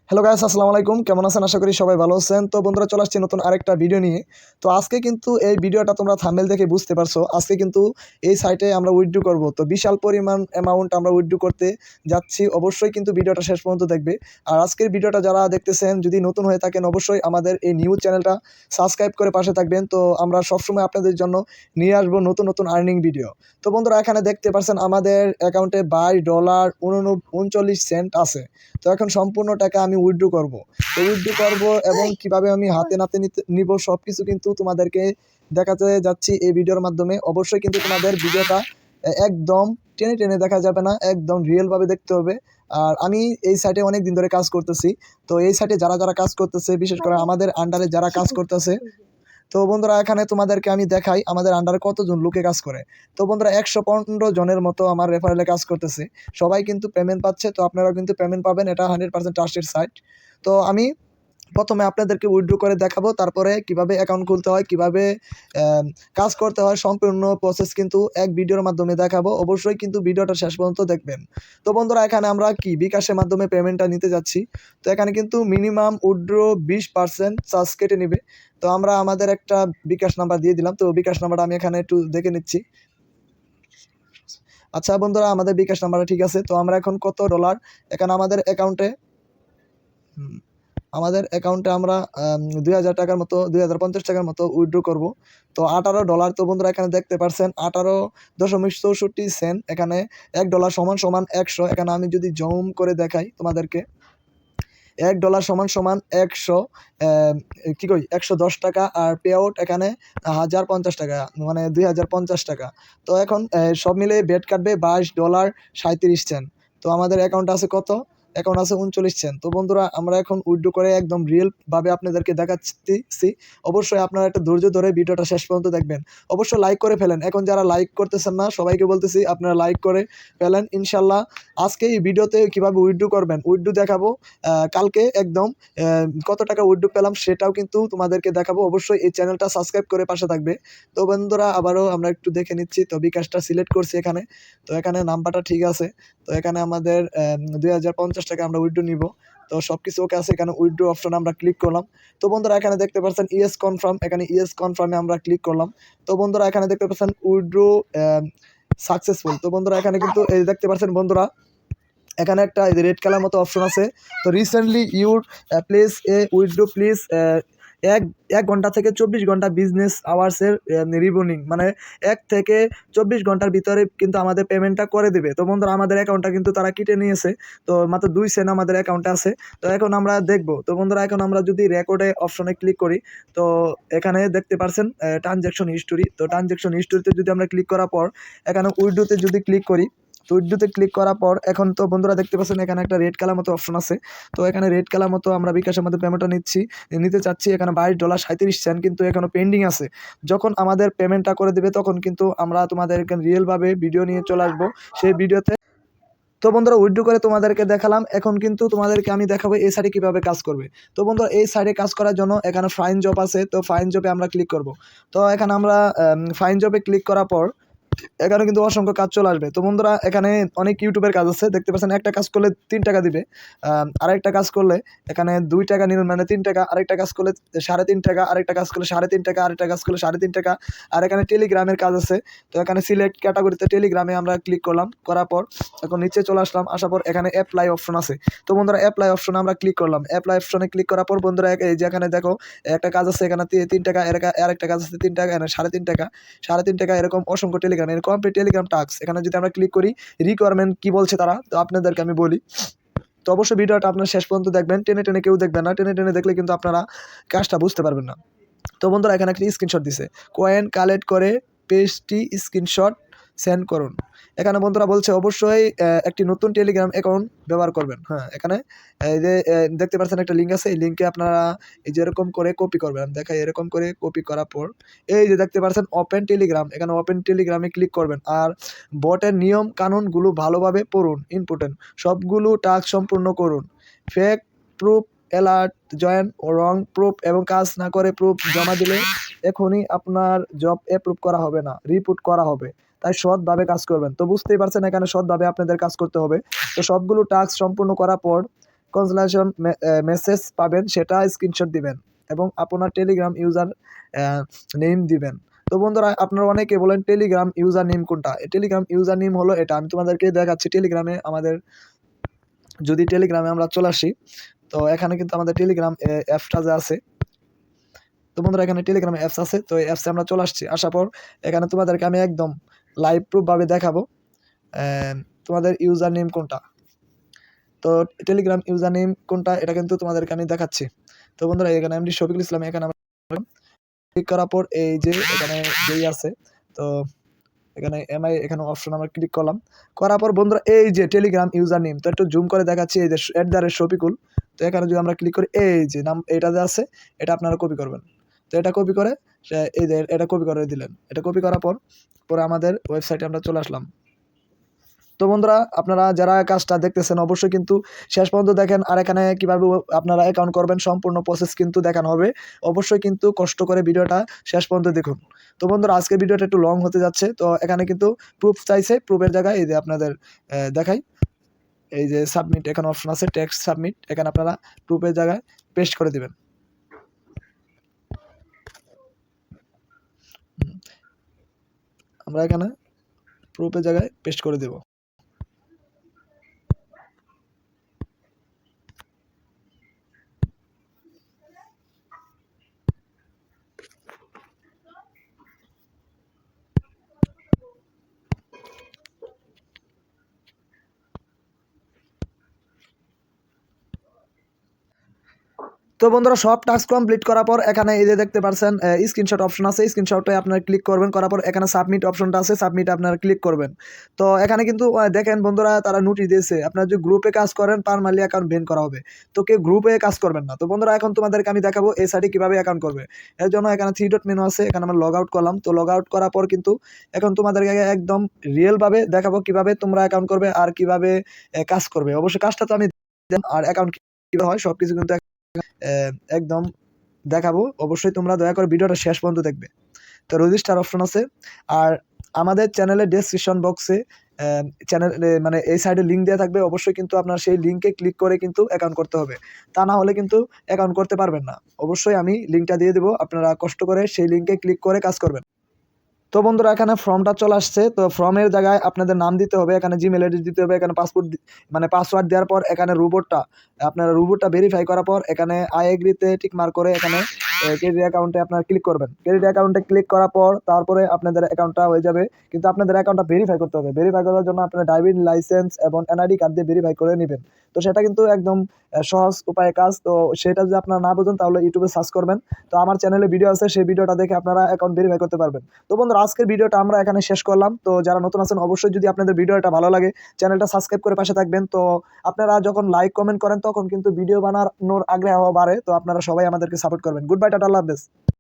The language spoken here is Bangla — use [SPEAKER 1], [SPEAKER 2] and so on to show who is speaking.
[SPEAKER 1] হ্যালো গাইস, আসসালামু আলাইকুম। কেমন আছেন? আশা করি সবাই ভালো আছেন। তো বন্ধুরা, চলে আসছি নতুন আরেকটা ভিডিও নিয়ে। তো আজকে কিন্তু এই ভিডিওটা তোমরা থাম্বনেল দেখে বুঝতে পারছো। আজকে কিন্তু এই সাইটে আমরা উইথড্র করব। তো বিশাল পরিমাণ অ্যামাউন্ট আমরা উইথড্র করতে যাচ্ছি। অবশ্যই কিন্তু ভিডিওটা শেষ পর্যন্ত দেখবে। আর আজকের ভিডিওটা যারা দেখতেছেন, যদি নতুন হয়ে থাকেন, অবশ্যই আমাদের এই নিউজ চ্যানেলটা সাবস্ক্রাইব করে পাশে থাকবেন। তো আমরা সবসময় আপনাদের জন্য নিয়ে আসবো নতুন নতুন আর্নিং ভিডিও। তো বন্ধুরা, এখানে দেখতে পাচ্ছেন আমাদের অ্যাকাউন্টে $22.39 আছে। তো এখন সম্পূর্ণ টাকা আমি উইথড্র করব। তো উইথড্র করব এবং কিভাবে আমি হাতে নাতে নিব সব কিছু কিন্তু তোমাদেরকে দেখাতে যাচ্ছি এই ভিডিওর মাধ্যমে। অবশ্যই কিন্তু তোমাদের ভিডিওটা একদম টেনে টেনে দেখা যাবে না, একদম রিয়েলভাবে দেখতে হবে। আর আমি এই সাইটে অনেক দিন ধরে কাজ করতেছি। তো এই সাইটে যারা যারা কাজ করতেছে, বিশেষ করে আমাদের আন্ডারে যারা কাজ করতেছে, তো বন্ধুরা এখানে তোমাদেরকে আমি দেখাই আমাদের আন্ডারে কতজন লোকে কাজ করে। তো বন্ধুরা, 115 জনের মতো আমার রেফারেলে কাজ করতেছে। সবাই কিন্তু পেমেন্ট পাচ্ছে। তো আপনারাও কিন্তু পেমেন্ট পাবেন। এটা 100% ট্রাস্টেড সাইট। তো আমি প্রথমে আপনাদেরকে উইথড্র করে দেখাবো, তারপরে কিভাবে অ্যাকাউন্ট খুলতে হয়, কিভাবে কাজ করতে হয়, সম্পূর্ণ প্রসেস কিন্তু এক ভিডিওর মাধ্যমে দেখাবো। অবশ্যই কিন্তু ভিডিওটা শেষ পর্যন্ত দেখবেন। তো বন্ধুরা, এখানে আমরা কি বিকাশের মাধ্যমে পেমেন্টটা নিতে যাচ্ছি। তো এখানে কিন্তু মিনিমাম উইথড্র 20% চার্জ কেটে নেবে। তো আমরা আমাদের একটা বিকাশ নাম্বার দিয়ে দিলাম। তো বিকাশ নাম্বারটা আমি এখানে একটু দেখে নিচ্ছি। আচ্ছা বন্ধুরা, আমাদের বিকাশ নাম্বারটা ঠিক আছে। তো আমরা এখন কত ডলার এখানে আমাদের অ্যাকাউন্টে আমরা 2000 টাকার মতো, 2050 টাকার মতো উইথড্র করব। তো $18। তো বন্ধুরা, এখানে দেখতে পাচ্ছেন 18.64 এখানে $1 সমান সমান 100। এখানে আমি যদি জুম করে দেখাই তোমাদেরকে, $1 সমান সমান 100, $110। আর পে আউট এখানে 1050 টাকা, মানে 2050 টাকা। তো এখন সব মিলে বেট কাটবে $22.37। তো আমাদের অ্যাকাউন্ট আছে কত? অ্যাকাউন্ট আছে 39 সেন্ট। তো বন্ধুরা, আমরা এখন উইথড্র করে একদম রিয়েলভাবে আপনাদেরকে দেখাচ্ছি। অবশ্যই আপনারা একটা ধৈর্য ধরে ভিডিওটা শেষ পর্যন্ত দেখবেন। অবশ্যই লাইক করে ফেলেন। এখন যারা লাইক করতেছেন না, সবাইকে বলতেছি আপনারা লাইক করে ফেলেন। ইনশাল্লাহ আজকে এই ভিডিওতে কীভাবে উইথড্র করবেন, উইথড্র দেখাবো। কালকে একদম কত টাকা উইথড্র পেলাম সেটাও কিন্তু তোমাদেরকে দেখাবো। অবশ্যই এই চ্যানেলটা সাবস্ক্রাইব করে পাশে থাকবে। তো বন্ধুরা, আবারও আমরা একটু দেখে নিচ্ছি। তো বিকাশটা সিলেক্ট করছি এখানে। তো এখানে নাম্বারটা ঠিক আছে। তো এখানে আমাদের 2050 টাকা আমরা উইথড্র নিব। তো সব কিছু ওকে আছে। এখানে উইথড্র অপশনে আমরা ক্লিক করলাম। তো বন্ধুরা, এখানে দেখতে পাচ্ছেন ইয়েস কনফার্ম। এখানে ইয়েস কনফার্মে আমরা ক্লিক করলাম। তো বন্ধুরা, এখানে দেখতে পাচ্ছেন উইথড্র সাকসেসফুল। তো বন্ধুরা, এখানে কিন্তু এই দেখতে পাচ্ছেন বন্ধুরা, এখানে একটা রেড কালার মতো অপশন আছে। তো recently your place A withdraw please এক এক ঘন্টা থেকে 24 ঘন্টা বিজনেস আওয়ার্সের রিবনিং, মানে 1 থেকে 24 ঘন্টার ভিতরে কিন্তু আমাদের পেমেন্টটা করে দেবে। তো বন্ধুরা, আমাদের অ্যাকাউন্টটা কিন্তু তারা কেটে নিয়েছে। তো মাত্র 2 সেন্ট আমাদের অ্যাকাউন্টে আছে। তো এখন আমরা দেখব। তো বন্ধুরা, এখন আমরা যদি রেকর্ডে অপশনে ক্লিক করি, তো এখানে দেখতে পাচ্ছেন ট্রানজ্যাকশন হিস্টোরি। তো ট্রানজ্যাকশন হিস্টোরিতে যদি আমরা ক্লিক করার পর এখানে উইথড্রোতে যদি ক্লিক করি, তো উইথড্রোতে ক্লিক করার পর এখন তো বন্ধুরা দেখতে পাচ্ছেন এখানে একটা রেড কালার মতো অপশন আছে। তো এখানে রেড কালার মতো আমরা বিকাশের মধ্যে পেমেন্টটা নিতে চাচ্ছি। এখানে $22.37 কিন্তু এখনো পেন্ডিং আছে। যখন আমাদের পেমেন্টটা করে দেবে তখন কিন্তু আমরা তোমাদের এখানে রিয়েলভাবে ভিডিও নিয়ে চলে আসবো সেই ভিডিওতে। তো বন্ধুরা, উইথড্র করে তোমাদেরকে দেখালাম। এখন কিন্তু তোমাদেরকে আমি দেখাবো এই সাইটে কীভাবে কাজ করবে। তো বন্ধুরা, এই সাইটে কাজ করার জন্য এখানে ফাইন জব আছে। তো ফাইন জবে আমরা ক্লিক করব। তো এখানে আমরা ফাইন জবে ক্লিক করার পর এখানে কিন্তু অসংখ্য কাজ চলে আসবে। তো বন্ধুরা, এখানে অনেক ইউটিউবের কাজ আছে। দেখতে পাচ্ছেন একটা কাজ করলে 3 টাকা দিবে, আরেকটা কাজ করলে এখানে 2 টাকা নিল, মানে 3 টাকা। আরেকটা কাজ করলে 3.5 টাকা, আরেকটা কাজ করলে 3.5 টাকা, আরেকটা কাজ করলে 3.5 টাকা। আর এখানে টেলিগ্রামের কাজ আছে। তো এখানে সিলেক্ট ক্যাটাগরিতে টেলিগ্রামে আমরা ক্লিক করলাম। করার পর এখন নিচে চলে আসলাম। আসার পর এখানে অ্যাপ্লাই অপশন আছে। তো বন্ধুরা, অ্যাপ্লাই অপশনে আমরা ক্লিক করলাম। অ্যাপ্লাই অপশনে ক্লিক করার পর বন্ধুরা, এই যে এখানে দেখো একটা কাজ আছে। এখানে 3 টাকা, আরেকটা কাজ আছে 3 টাকা, 3.5 টাকা, 3.5 টাকা, এরকম অসংখ্য টেলিগ্রাম, কমপ্লিট টেলিগ্রাম টাস্ক। এখানে যদি আমরা ক্লিক করি, রিকোয়ারমেন্ট কি বলছে তারা, তো আপনাদেরকে আমি বলি। তো অবশ্যই ভিডিওটা আপনার শেষ পর্যন্ত দেখবেন। টেনে টেনে কেউ দেখবেন না। টেনে টেনে দেখলে কিন্তু আপনারা কাজটা বুঝতে পারবেন না। তো বন্ধুরা, এখানে একটা স্ক্রিনশট দিছে, কয়েন কালেক্ট করে পেজটি স্ক্রিনশট সেন্ড করুন। এখানে বন্ধুরা বলছে অবশ্যই একটি নতুন টেলিগ্রাম অ্যাকাউন্ট ব্যবহার করবেন। হ্যাঁ, এখানে এই যে দেখতে পাচ্ছেন একটা লিঙ্ক আছে। এই লিঙ্কে আপনারা এই যে এরকম করে কপি করবেন। দেখাই, এরকম করে কপি করার পর এই যে দেখতে পাচ্ছেন ওপেন টেলিগ্রাম, এখানে ওপেন টেলিগ্রামে ক্লিক করবেন। আর বটের নিয়ম কানুনগুলো ভালোভাবে পড়ুন। ইম্পর্টেন্ট সবগুলো টাস্ক সম্পূর্ণ করুন। ফেক প্রুফ অ্যালার্ট, জয়েন ও রং প্রুফ এবং কাজ না করে প্রুফ জমা দিলে এখনই আপনার জব অ্যাপ্রুভ করা হবে না, রিপোর্ট করা হবে। তাই সৎভাবে কাজ করবেন। তো বুঝতেই পারছেন এখানে সৎভাবে আপনাদের কাজ করতে হবে। তো সবগুলো টাস্ক সম্পূর্ণ করার পর কনসালেশন মেসেজ পাবেন, সেটা স্ক্রিনশট দিবেন এবং আপনার টেলিগ্রাম ইউজার নেম দিবেন। তো বন্ধুরা, আপনারা অনেকে বলেন টেলিগ্রাম ইউজার নেম কোনটা? টেলিগ্রাম ইউজার নেম হলো এটা। আমি তোমাদেরকে দেখাচ্ছি। টেলিগ্রামে আমাদের, যদি টেলিগ্রামে আমরা চলে আসি, তো এখানে কিন্তু আমাদের টেলিগ্রাম অ্যাপসটা যে আছে, তো বন্ধুরা এখানে টেলিগ্রাম অ্যাপস আছে। তো এই অ্যাপসে আমরা চলে আসছি। আসার পর এখানে তোমাদেরকে আমি একদম লাইভ প্রুফভাবে দেখাবো তোমাদের ইউজার নেম কোনটা। তো টেলিগ্রাম ইউজার নেম কোনটা এটা কিন্তু তোমাদেরকে আমি দেখাচ্ছি। তো বন্ধুরা, এখানে এমডি শফিকুল ইসলাম, এখানে আমরা ক্লিক করার পর এই যে এখানে যেই আছে, তো এখানে এমআই এখানে অপশন আমরা ক্লিক করলাম। করার পর বন্ধুরা এই যে টেলিগ্রাম ইউজার নেম, তো একটু জুম করে দেখাচ্ছি, এই যে @শফিকুল। তো এখানে যদি আমরা ক্লিক করি, এই যে নাম এটা যে আছে, এটা আপনারা কপি করবেন। তো এটা কপি করে এই যে এটা কপি করে দিলেন। এটা কপি করার পর পরে আমাদের ওয়েবসাইটে আমরা চলে আসলাম। তো বন্ধুরা, আপনারা যারা কাজটা দেখতেছেন অবশ্যই কিন্তু শেষ পর্যন্ত দেখেন। আর এখানে কিভাবে আপনারা অ্যাকাউন্ট করবেন সম্পূর্ণ প্রসেস কিন্তু দেখানো হবে। অবশ্যই কিন্তু কষ্ট করে ভিডিওটা শেষ পর্যন্ত দেখুন। তো বন্ধুরা, আজকের ভিডিওটা একটু লং হতে যাচ্ছে। তো এখানে কিন্তু প্রুফ চাইছে। প্রুফের জায়গায় এই যে আপনাদের দেখাই, এই যে সাবমিট এখানে অপশন আছে, টেক্সট সাবমিট। এখানে আপনারা প্রুফের জায়গায় পেস্ট করে দিবেন। আমরা এখানে প্রুফের জায়গায় পেস্ট করে দেব। তো বন্ধুরা, সব টাস্ক কমপ্লিট করার পর এখানে এই যে দেখতে পাচ্ছেন স্ক্রিনশট অপশন আছে, স্ক্রিনশটে আপনারা ক্লিক করবেন। করার পর এখানে সাবমিট অপশনটা আছে, সাবমিট আপনারা ক্লিক করবেন। তো এখানে কিন্তু দেখেন বন্ধুরা, তারা নোটিশ দিয়েছে আপনারা যদি গ্রুপে কাজ করেন পারমানেন্টলি অ্যাকাউন্ট ব্যান করা হবে। তো কেউ গ্রুপে কাজ করবেন না। তো বন্ধুরা, এখন তোমাদেরকে আমি দেখাবো এই সাইটে কীভাবে অ্যাকাউন্ট করবে। এর জন্য এখানে 3 ডট মেনু আছে, এখানে আমরা লগ আউট করলাম। তো লগ আউট করার পর কিন্তু এখন তোমাদেরকে একদম রিয়েলভাবে দেখাবো কীভাবে তোমরা অ্যাকাউন্ট করবে আর কীভাবে কাজ করবে। অবশ্যই কাজটা তো আমি আর অ্যাকাউন্ট কীভাবে হয় সব কিছু কিন্তু একদম দেখাবো। অবশ্যই তোমরা দয়া করে ভিডিওটা শেষ পর্যন্ত দেখবে। তো রেজিস্টার অপশন আছে। আর আমাদের চ্যানেলের ডেসক্রিপশন বক্সে চ্যানেল মানে এই সাইডে লিঙ্ক দেওয়া থাকবে। অবশ্যই কিন্তু আপনার সেই লিঙ্কে ক্লিক করে কিন্তু অ্যাকাউন্ট করতে হবে। তা না হলে কিন্তু অ্যাকাউন্ট করতে পারবেন না। অবশ্যই আমি লিঙ্কটা দিয়ে দেবো, আপনারা কষ্ট করে সেই লিঙ্কে ক্লিক করে কাজ করবেন। তো বন্ধুরা, এখানে ফর্মটা চলে আসছে। তো ফর্মের জায়গায় আপনাদের নাম দিতে হবে, এখানে জিমেল অ্যাড্রেস দিতে হবে, এখানে মানে পাসওয়ার্ড দেওয়ার পর এখানে আপনারা রোবটটা ভেরিফাই করার পর এখানে আই এগ্রিতে টিক মার্ক করে এখানে ক্রেডিট অ্যাকাউন্টে আপনারা ক্লিক করবেন। ক্রেডিট অ্যাকাউন্টে ক্লিক করার পর তারপরে আপনাদের অ্যাকাউন্টটা হয়ে যাবে। কিন্তু আপনাদের অ্যাকাউন্টটা ভেরিফাই করতে হবে। ভেরিফাই করার জন্য আপনারা ড্রাইভিং লাইসেন্স এবং এনআইডি কার্ড দিয়ে ভেরিফাই করে নেবেন। তো সেটা কিন্তু একদম সহজ উপায়ে কাজ। তো সেটা যদি আপনারা না বোঝেন তাহলে ইউটিউবে সার্চ করবেন। তো আমার চ্যানেলে ভিডিও আছে, সেই ভিডিওটা দেখে আপনারা অ্যাকাউন্ট ভেরিফাই করতে পারবেন। তো বন্ধুরা, আজকের ভিডিওটা আমরা এখানে শেষ করলাম। তো যারা নতুন আছেন অবশ্যই যদি আপনাদের ভিডিওটা ভালো লাগে চ্যানেলটা সাবস্ক্রাইব করে পাশে থাকবেন। তো আপনারা যখন লাইক কমেন্ট করেন তখন কিন্তু ভিডিও বানানোর আগ্রহ বাড়ে। তো আপনারা সবাই আমাদেরকে সাপোর্ট করবেন। গুড বাই, টাটা, আল্লাহ হাফেজ।